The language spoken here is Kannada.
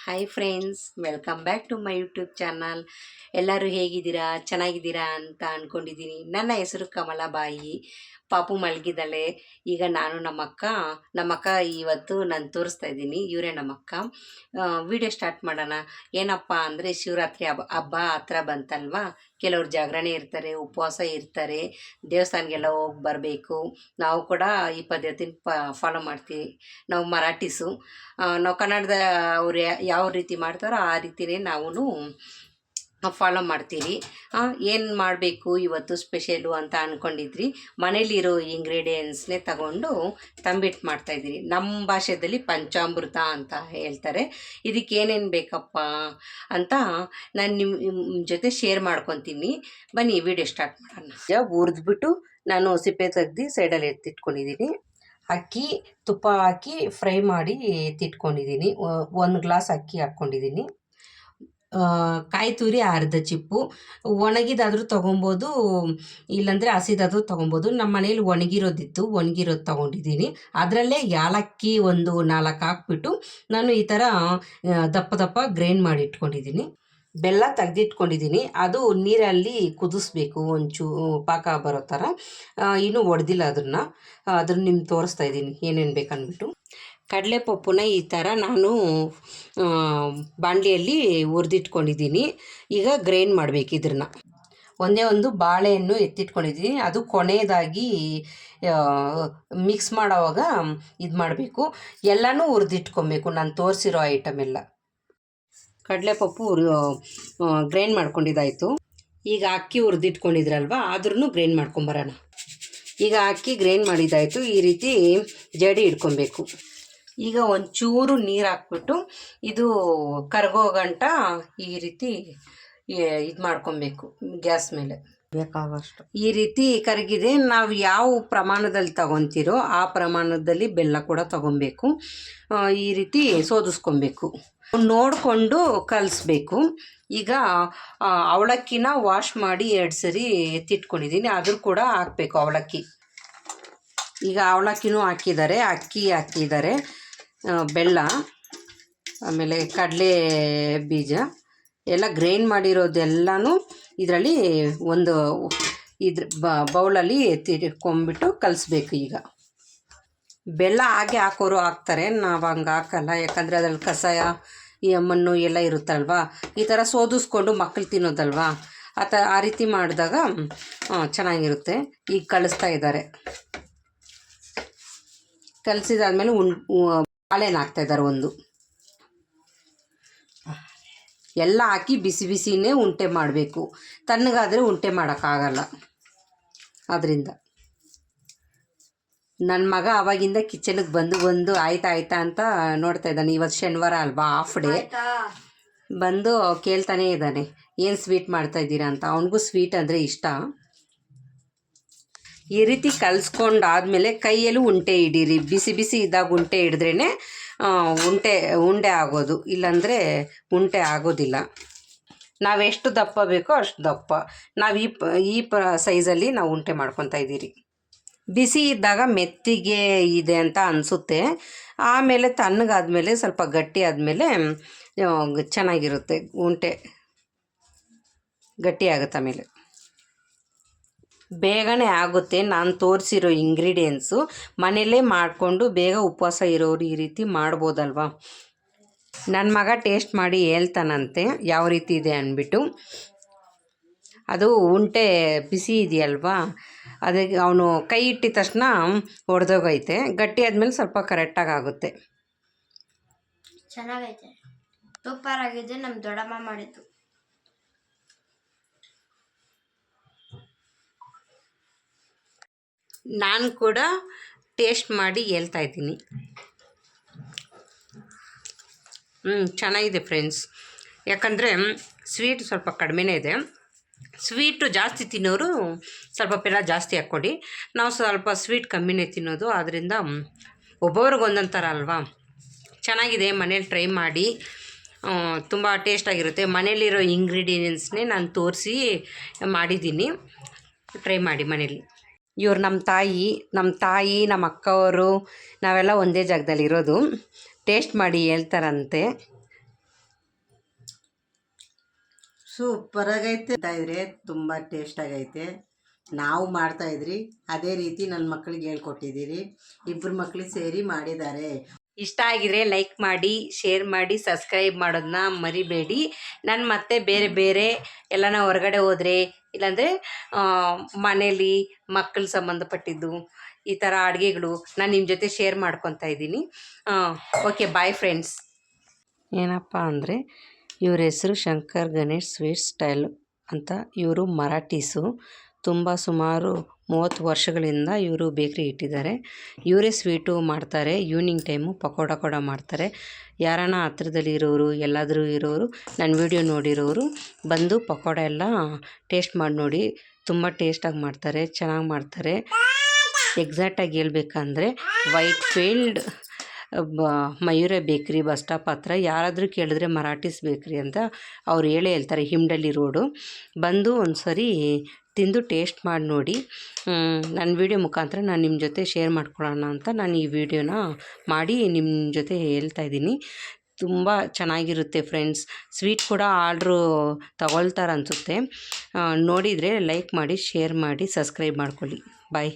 Hi friends, welcome back to my YouTube channel. ಎಲ್ಲರೂ ಹೇಗಿದ್ದೀರಾ, ಚೆನ್ನಾಗಿದ್ದೀರಾ ಅಂತ ಅಂದ್ಕೊಂಡಿದ್ದೀನಿ. ನನ್ನ ಹೆಸರು ಕಮಲಾಬಾಯಿ. ಪಾಪು ಮಲಗಿದ್ದಾಳೆ. ಈಗ ನಾನು ನಮ್ಮಕ್ಕ ಇವತ್ತು ನಾನು ತೋರಿಸ್ತಾ ಇದ್ದೀನಿ. ಇವರೇ ನಮ್ಮಕ್ಕ. ವಿಡಿಯೋ ಸ್ಟಾರ್ಟ್ ಮಾಡೋಣ. ಏನಪ್ಪ ಅಂದರೆ ಶಿವರಾತ್ರಿ ಹಬ್ಬ ಹತ್ರ ಬಂತಲ್ವಾ. ಕೆಲವ್ರು ಜಾಗರಣೆ ಇರ್ತಾರೆ, ಉಪವಾಸ ಇರ್ತಾರೆ, ದೇವಸ್ಥಾನಕ್ಕೆಲ್ಲ ಹೋಗಿ ಬರಬೇಕು. ನಾವು ಕೂಡ ಈ ಪದ್ಧತಿನ ಫಾಲೋ ಮಾಡ್ತೀವಿ. ನಾವು ಮರಾಠಿಸು, ನಾವು ಕನ್ನಡದ ಅವ್ರು ಯಾವ ರೀತಿ ಮಾಡ್ತಾರೋ ಆ ರೀತಿಯೇ ನಾವು ಫಾಲೋ ಮಾಡ್ತೀವಿ. ಏನು ಮಾಡಬೇಕು ಇವತ್ತು ಸ್ಪೆಷಲು ಅಂತ ಅಂದ್ಕೊಂಡಿದ್ರಿ. ಮನೇಲಿರೋ ಇಂಗ್ರೀಡಿಯೆಂಟ್ಸ್ನೇ ತಗೊಂಡು ತಂಬಿಟ್ಟು ಮಾಡ್ತಾಯಿದ್ದೀರಿ. ನಮ್ಮ ಭಾಷೆಯಲ್ಲಿ ಪಂಚಾಮೃತ ಅಂತ ಹೇಳ್ತಾರೆ. ಇದಕ್ಕೆ ಏನೇನು ಬೇಕಪ್ಪ ಅಂತ ನಾನು ನಿಮ್ಮ ಜೊತೆ ಶೇರ್ ಮಾಡ್ಕೊತೀನಿ. ಬನ್ನಿ ವಿಡಿಯೋ ಸ್ಟಾರ್ಟ್ ಮಾಡೋಣ. ಹುರಿದ್ಬಿಟ್ಟು ನಾನು ಸಿಪ್ಪೆ ತೆಗ್ದು ಸೈಡಲ್ಲಿ ಎತ್ತಿಟ್ಕೊಂಡಿದ್ದೀನಿ. ಅಕ್ಕಿ ತುಪ್ಪ ಹಾಕಿ ಫ್ರೈ ಮಾಡಿ ಎತ್ತಿಟ್ಕೊಂಡಿದ್ದೀನಿ. 1 ಗ್ಲಾಸ್ ಅಕ್ಕಿ ಹಾಕ್ಕೊಂಡಿದ್ದೀನಿ. ಕಾಯಿ ತುರಿ ಅರ್ಧ ಚಿಪ್ಪು. ಒಣಗಿದಾದರೂ ತೊಗೊಬೋದು, ಇಲ್ಲಾಂದರೆ ಹಸಿದಾದರೂ ತೊಗೊಬೋದು. ನಮ್ಮ ಮನೇಲಿ ಒಣಗಿರೋದು ತೊಗೊಂಡಿದ್ದೀನಿ. ಅದರಲ್ಲೇ ಯಾಲಕ್ಕಿ ಒಂದು 4 ಹಾಕ್ಬಿಟ್ಟು ನಾನು ಈ ಥರ ದಪ್ಪ ದಪ್ಪ ಗ್ರೈಂಡ್ ಮಾಡಿ ಇಟ್ಕೊಂಡಿದ್ದೀನಿ. ಬೆಲ್ಲ ತೆಗ್ದಿಟ್ಕೊಂಡಿದ್ದೀನಿ. ಅದು ನೀರಲ್ಲಿ ಕುದಿಸ್ಬೇಕು, ಪಾಕ ಬರೋ ಥರ. ಇನ್ನೂ ಒಡೆದಿಲ್ಲ ಅದನ್ನು ನಿಮ್ಗೆ ತೋರಿಸ್ತಾ ಇದ್ದೀನಿ ಏನೇನು ಬೇಕಂದ್ಬಿಟ್ಟು. ಕಡಲೆಪಪ್ಪುನ ಈ ಥರ ನಾನು ಬಾಣಲಿಯಲ್ಲಿ ಹುರಿದಿಟ್ಕೊಂಡಿದ್ದೀನಿ. ಈಗ ಗ್ರೈಂಡ್ ಮಾಡಬೇಕು ಇದನ್ನ. ಒಂದೇ ಒಂದು ಬಾಳೆಹಣ್ಣು ಎತ್ತಿಟ್ಕೊಂಡಿದ್ದೀನಿ. ಅದು ಕೊನೆಯದಾಗಿ ಮಿಕ್ಸ್ ಮಾಡೋವಾಗ ಇದು ಮಾಡಬೇಕು. ಎಲ್ಲನೂ ಹುರಿದಿಟ್ಕೊಬೇಕು, ನಾನು ತೋರಿಸಿರೋ ಐಟಮ್ ಎಲ್ಲ. ಕಡಲೆಪಪ್ಪು ಗ್ರೈಂಡ್ ಮಾಡ್ಕೊಂಡಿದ್ದಾಯಿತು. ಈಗ ಅಕ್ಕಿ ಹುರಿದಿಟ್ಕೊಂಡಿದ್ರಲ್ವ, ಆದ್ರೂ ಗ್ರೈಂಡ್ ಮಾಡ್ಕೊಂಬರೋಣ. ಈಗ ಅಕ್ಕಿ ಗ್ರೈಂಡ್ ಮಾಡಿದ್ದಾಯಿತು. ಈ ರೀತಿ ಜಡಿ ಇಟ್ಕೊಬೇಕು. ಈಗ ಒಂಚೂರು ನೀರು ಹಾಕ್ಬಿಟ್ಟು ಇದು ಕರಗೋ ಗಂಟ ಈ ರೀತಿ ಇದು ಮಾಡ್ಕೊಬೇಕು. ಗ್ಯಾಸ್ ಮೇಲೆ ಬೇಕಾಗಷ್ಟು ಈ ರೀತಿ ಕರಗಿದೆ. ನಾವು ಯಾವ ಪ್ರಮಾಣದಲ್ಲಿ ತಗೊತೀರೋ ಆ ಪ್ರಮಾಣದಲ್ಲಿ ಬೆಲ್ಲ ಕೂಡ ತಗೊಬೇಕು. ಈ ರೀತಿ ಸೋದಿಸ್ಕೊಬೇಕು, ನೋಡಿಕೊಂಡು ಕಲಿಸ್ಬೇಕು. ಈಗ ಅವಲಕ್ಕಿನ ವಾಶ್ ಮಾಡಿ 2 ಸರಿ ಎತ್ತಿಟ್ಕೊಂಡಿದ್ದೀನಿ. ಅದ್ರ ಕೂಡ ಹಾಕಬೇಕು ಅವಲಕ್ಕಿ. ಈಗ ಅವಲಕ್ಕಿನೂ ಹಾಕಿದ್ದಾರೆ, ಅಕ್ಕಿ ಹಾಕಿದ್ದಾರೆ, ಬೆಲ್ಲ, ಆಮೇಲೆ ಕಡಲೆ ಬೀಜ ಎಲ್ಲ ಗ್ರೈಂಡ್ ಮಾಡಿರೋದೆಲ್ಲನೂ ಇದರಲ್ಲಿ ಒಂದು ಬೌಲಲ್ಲಿ ಎತ್ತಿಟ್ಕೊಂಡ್ಬಿಟ್ಟು ಕಲಿಸ್ಬೇಕು. ಈಗ ಬೆಲ್ಲ ಹಾಗೆ ಹಾಕೋರು ಹಾಕ್ತಾರೆ, ನಾವು ಹಂಗೆ ಹಾಕಲ್ಲ. ಯಾಕಂದರೆ ಅದರಲ್ಲಿ ಕಷಾಯ ಮಣ್ಣು ಎಲ್ಲ ಇರುತ್ತಲ್ವ. ಈ ಥರ ಸೋದಿಸ್ಕೊಂಡು ಮಕ್ಕಳು ತಿನ್ನೋದಲ್ವ, ಆ ರೀತಿ ಮಾಡಿದಾಗ ಚೆನ್ನಾಗಿರುತ್ತೆ. ಈಗ ಕಲಿಸ್ತಾ ಇದ್ದಾರೆ. ಕಲಿಸಿದಾದ್ಮೇಲೆ ಬಾಳೆಹಣ್ಣು ಹಾಕ್ತಾಯಿದ್ದಾರೆ. ಒಂದು ಎಲ್ಲ ಹಾಕಿ ಬಿಸಿ ಬಿಸಿನೇ ಉಂಟೆ ಮಾಡಬೇಕು. ತಣ್ಣಗಾದರೆ ಉಂಟೆ ಮಾಡೋಕ್ಕಾಗಲ್ಲ. ಅದರಿಂದ ನನ್ನ ಮಗ ಆವಾಗಿಂದ ಕಿಚನ್ಗೆ ಬಂದು ಆಯ್ತಾ ಅಂತ ನೋಡ್ತಾ ಇದ್ದಾನೆ. ಇವತ್ತು ಶನಿವಾರ ಅಲ್ವಾ, ಹಾಫ್ ಡೇ. ಬಂದು ಕೇಳ್ತಾನೇ ಇದ್ದಾನೆ, ಏನು ಸ್ವೀಟ್ ಮಾಡ್ತಾಯಿದ್ದೀರಾ ಅಂತ. ಅವನಿಗೂ ಸ್ವೀಟ್ ಅಂದರೆ ಇಷ್ಟ. ಈ ರೀತಿ ಕಲಿಸ್ಕೊಂಡಾದ್ಮೇಲೆ ಕೈಯಲ್ಲೂ ಉಂಟೆ ಹಿಡೀರಿ. ಬಿಸಿ ಇದ್ದಾಗ ಉಂಟೆ ಹಿಡಿದ್ರೇ ಉಂಡೆ ಆಗೋದು, ಇಲ್ಲಾಂದರೆ ಉಂಟೆ ಆಗೋದಿಲ್ಲ. ನಾವೆಷ್ಟು ದಪ್ಪ ಬೇಕೋ ಅಷ್ಟು ದಪ್ಪ ನಾವು ಈ ಸೈಜಲ್ಲಿ ನಾವು ಉಂಟೆ ಮಾಡ್ಕೊತಾ ಇದ್ದೀರಿ. ಬಿಸಿ ಇದ್ದಾಗ ಮೆತ್ತಿಗೆ ಇದೆ ಅಂತ ಅನಿಸುತ್ತೆ. ಆಮೇಲೆ ತಣ್ಣಗಾದ್ಮೇಲೆ ಸ್ವಲ್ಪ ಗಟ್ಟಿ ಆದಮೇಲೆ ಚೆನ್ನಾಗಿರುತ್ತೆ, ಉಂಟೆ ಗಟ್ಟಿ ಆಗುತ್ತೆ. ಆಮೇಲೆ ಬೇಗನೆ ಆಗುತ್ತೆ. ನಾನು ತೋರಿಸಿರೋ ಇಂಗ್ರೀಡಿಯೆಂಟ್ಸು ಮನೆಯಲ್ಲೇ ಮಾಡಿಕೊಂಡು ಬೇಗ ಉಪವಾಸ ಇರೋರು ಈ ರೀತಿ ಮಾಡ್ಬೋದಲ್ವ. ನನ್ನ ಮಗ ಟೇಸ್ಟ್ ಮಾಡಿ ಹೇಳ್ತಾನಂತೆ ಯಾವ ರೀತಿ ಇದೆ ಅಂದ್ಬಿಟ್ಟು. ಅದು ಉಂಟೆ ಬಿಸಿ ಇದೆಯಲ್ವಾ, ಅದಕ್ಕೆ ಅವನು ಕೈ ಇಟ್ಟಿದ ತಕ್ಷಣ ಒಡೆದೋಗೈತೆ. ಗಟ್ಟಿ ಆದಮೇಲೆ ಸ್ವಲ್ಪ ಕರೆಕ್ಟಾಗಿ ಆಗುತ್ತೆ. ಚೆನ್ನಾಗೈತೆ, ಸೂಪರ್ ಆಗಿದೆ. ನಮ್ಮ ದೊಡ್ಡಮ್ಮ ಮಾಡಿದ್ದು. ನಾನು ಕೂಡ ಟೇಸ್ಟ್ ಮಾಡಿ ಹೇಳ್ತಾ ಇದ್ದೀನಿ. ಚೆನ್ನಾಗಿದೆ ಫ್ರೆಂಡ್ಸ್. ಯಾಕಂದರೆ ಸ್ವೀಟ್ ಸ್ವಲ್ಪ ಕಡಿಮೆನೇ ಇದೆ. ಸ್ವೀಟು ಜಾಸ್ತಿ ತಿನ್ನೋರು ಸ್ವಲ್ಪ ಬೆಲ್ಲ ಜಾಸ್ತಿ ಹಾಕ್ಕೊಡಿ. ನಾವು ಸ್ವಲ್ಪ ಸ್ವೀಟ್ ಕಮ್ಮಿನೇ ತಿನ್ನೋದು. ಆದ್ದರಿಂದ ಒಬ್ಬೊಬ್ರಿಗೆ ಒಂದೊಂದು ಥರ ಅಲ್ವಾ. ಚೆನ್ನಾಗಿದೆ, ಮನೇಲಿ ಟ್ರೈ ಮಾಡಿ. ತುಂಬ ಟೇಸ್ಟಾಗಿರುತ್ತೆ. ಮನೇಲಿರೋ ಇಂಗ್ರೀಡಿಯೆಂಟ್ಸ್ನೇ ನಾನು ತೋರಿಸಿ ಮಾಡಿದ್ದೀನಿ. ಟ್ರೈ ಮಾಡಿ ಮನೇಲಿ. ಇವ್ರು ನಮ್ಮ ತಾಯಿ ನಮ್ಮ ಅಕ್ಕವರು ನಾವೆಲ್ಲ ಒಂದೇ ಜಾಗದಲ್ಲಿ ಇರೋದು. ಟೇಸ್ಟ್ ಮಾಡಿ ಹೇಳ್ತಾರಂತೆ. ಸೂಪರಾಗೈತೆ ಅಂತ ಇದ್ರೆ ತುಂಬ ಟೇಸ್ಟ್ ಆಗೈತೆ. ನಾವು ಮಾಡ್ತಾಯಿದ್ರಿ ಅದೇ ರೀತಿ ನನ್ನ ಮಕ್ಕಳಿಗೆ ಹೇಳ್ಕೊಟ್ಟಿದ್ದೀರಿ. ಇಬ್ಬರು ಮಕ್ಕಳಿಗೆ ಸೇರಿ ಮಾಡಿದ್ದಾರೆ. ಇಷ್ಟ ಆಗಿದ್ರೆ ಲೈಕ್ ಮಾಡಿ, ಶೇರ್ ಮಾಡಿ, ಸಬ್ಸ್ಕ್ರೈಬ್ ಮಾಡೋದನ್ನ ಮರಿಬೇಡಿ. ನಾನು ಮತ್ತೆ ಬೇರೆ ಬೇರೆ ಎಲ್ಲನ ಹೊರಗಡೆ ಹೋದರೆ ಇಲ್ಲಾಂದರೆ ಮನೇಲಿ ಮಕ್ಕಳು ಸಂಬಂಧಪಟ್ಟಿದ್ದು ಈ ಥರ ಅಡುಗೆಗಳು ನಾನು ನಿಮ್ಮ ಜೊತೆ ಶೇರ್ ಮಾಡ್ಕೊತಾ ಇದ್ದೀನಿ. Okay, bye friends. ಏನಪ್ಪ ಅಂದರೆ ಇವ್ರ ಹೆಸರು ಶಂಕರ್ ಗಣೇಶ್ ಸ್ವೀಟ್ ಸ್ಟೈಲ್ ಅಂತ. ಇವರು ಮರಾಠೀಸು. ತುಂಬ ಸುಮಾರು 30 ವರ್ಷಗಳಿಂದ ಇವರು ಬೇಕ್ರಿ ಇಟ್ಟಿದ್ದಾರೆ. ಇವರೇ ಸ್ವೀಟು ಮಾಡ್ತಾರೆ. ಈವ್ನಿಂಗ್ ಟೈಮು ಪಕೋಡ ಕೂಡ ಮಾಡ್ತಾರೆ. ಯಾರನ್ನ ಹತ್ರದಲ್ಲಿ ಇರೋರು ಎಲ್ಲಾದರೂ ಇರೋರು ನನ್ನ ವಿಡಿಯೋ ನೋಡಿರೋರು ಬಂದು ಪಕೋಡ ಎಲ್ಲ ಟೇಸ್ಟ್ ಮಾಡಿ ನೋಡಿ. ತುಂಬ ಟೇಸ್ಟಾಗಿ ಮಾಡ್ತಾರೆ, ಚೆನ್ನಾಗಿ ಮಾಡ್ತಾರೆ. ಎಕ್ಸಾಕ್ಟಾಗಿ ಹೇಳ್ಬೇಕಂದ್ರೆ ವೈಟ್ ಫೀಲ್ಡ್ ಮಯೂರ ಬೇಕ್ರಿ ಬಸ್ ಸ್ಟಾಪ್ ಹತ್ರ. ಯಾರಾದರೂ ಕೇಳಿದ್ರೆ ಮರಾಠೀಸ್ ಬೇಕ್ರಿ ಅಂತ ಅವ್ರು ಹೇಳ್ತಾರೆ. ಹಿಮ್ಡಳ್ಳಿ ರೋಡು. ಬಂದು ಒಂದು ಸರಿ ತಿಂದು ಟೇಸ್ಟ್ ಮಾಡಿ ನೋಡಿ. ನನ್ನ ವಿಡಿಯೋ ಮುಖಾಂತರ ನಾನು ನಿಮ್ಮ ಜೊತೆ ಶೇರ್ ಮಾಡ್ಕೊಳ್ಳೋಣ ಅಂತ ನಾನು ಈ ವಿಡಿಯೋನ ಮಾಡಿ ನಿಮ್ಮ ಜೊತೆ ಹೇಳ್ತಾ ಇದ್ದೀನಿ. ತುಂಬ ಚೆನ್ನಾಗಿರುತ್ತೆ ಫ್ರೆಂಡ್ಸ್. ಸ್ವೀಟ್ ಕೂಡ ಆರ್ಡ್ರು ತಗೊಳ್ತಾರೆ ಅನಿಸುತ್ತೆ. ನೋಡಿದರೆ ಲೈಕ್ ಮಾಡಿ, ಶೇರ್ ಮಾಡಿ, ಸಬ್ಸ್ಕ್ರೈಬ್ ಮಾಡ್ಕೊಳ್ಳಿ. ಬಾಯ್.